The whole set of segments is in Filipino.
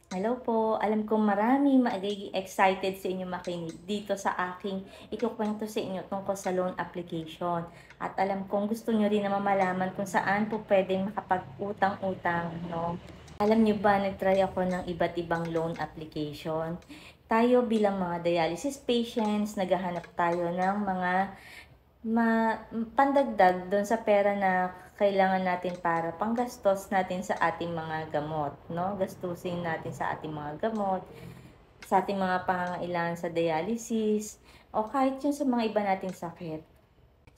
Hello po, alam kong marami magiging excited sa inyo makinig dito sa aking ikukwento sa inyo tungkol sa loan application. At alam kong gusto nyo rin naman malaman kung saan po pwedeng makapag-utang-utang, no? Alam nyo ba, nagtry ako ng iba't ibang loan application. Tayo bilang mga dialysis patients, naghahanap tayo ng mga pandagdag doon sa pera na kailangan natin para panggastos natin sa ating mga gamot, no? Gastusin natin sa ating mga gamot, sa ating mga pangangailangan sa dialysis, o kahit yun sa mga iba nating sakit.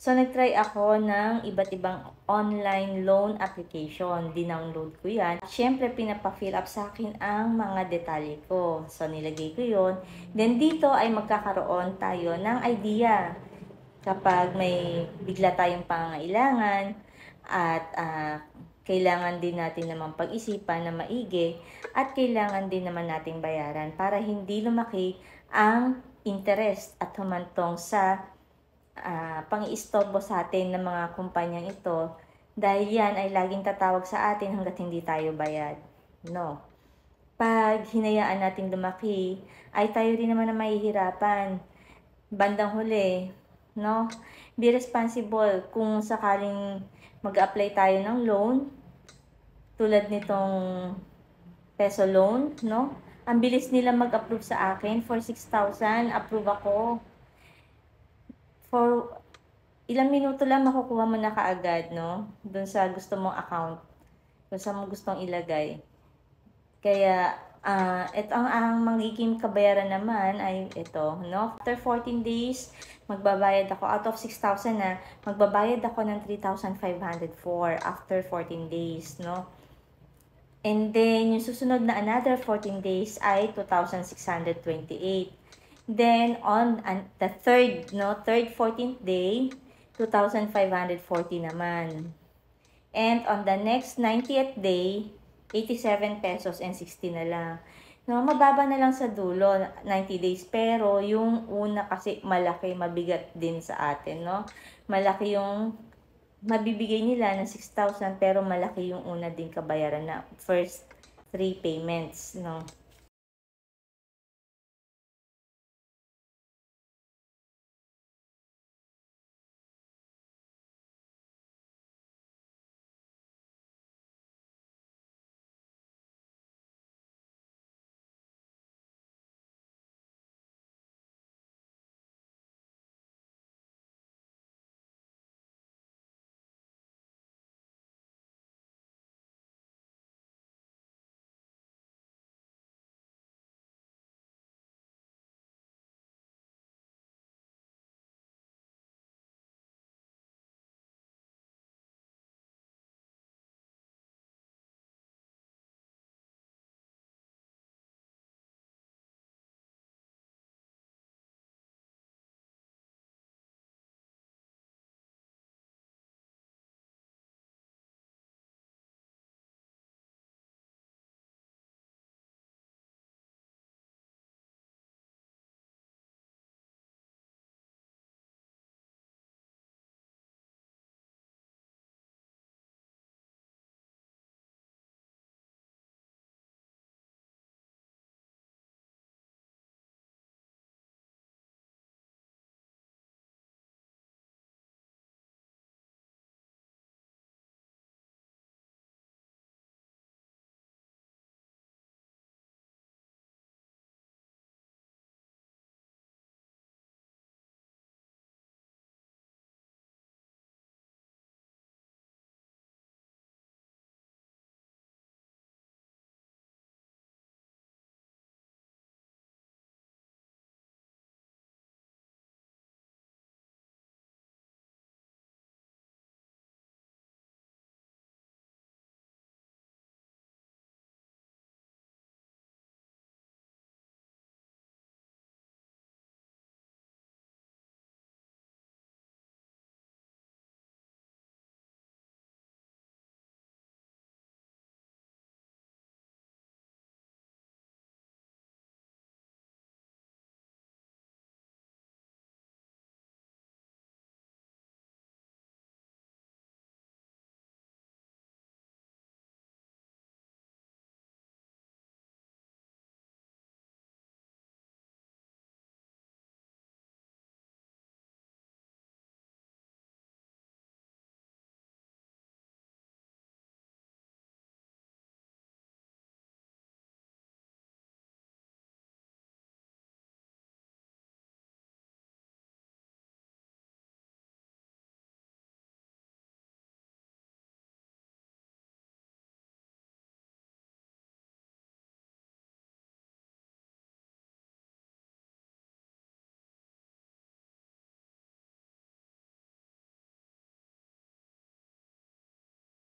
So, nag-try ako ng iba't ibang online loan application. Dinownload ko yan. Siyempre, pinapa-fill up sa akin ang mga detalye ko. So, nilagay ko yun. Then, dito ay magkakaroon tayo ng idea kapag may bigla tayong pangangailangan at kailangan din natin naman pag-isipan na maigi at kailangan din naman nating bayaran para hindi lumaki ang interest at humantong sa pang-iistorbo sa atin ng mga kumpanyang ito dahil yan ay laging tatawag sa atin hanggat hindi tayo bayad. No. Pag hinayaan nating lumaki, ay tayo rin naman na mahihirapan. Bandang huli, no? Be responsible kung sakaling mag-apply tayo ng loan, tulad nitong peso loan, no? Ang bilis nila mag-approve sa akin, for 6,000, approve ako. For ilang minuto lang makukuha mo na kaagad, no? Doon sa gusto mong account, doon sa mo gustong ilagay. Kaya, ito ang magiging kabayaran naman ay ito, no? After 14 days, magbabayad ako, out of 6,000 na, magbabayad ako ng 3,504 after 14 days, no? And then, yung susunod na another 14 days ay 2,628. Then, on the third 14th day, 2,540 naman. And on the next 90th day, 87 pesos and 60 na lang. No, mababa na lang sa dulo, 90 days. Pero yung una kasi malaki, mabigat din sa atin, no? Malaki yung mabibigay nila ng 6,000 pero malaki yung una din kabayaran na first 3 payments, no?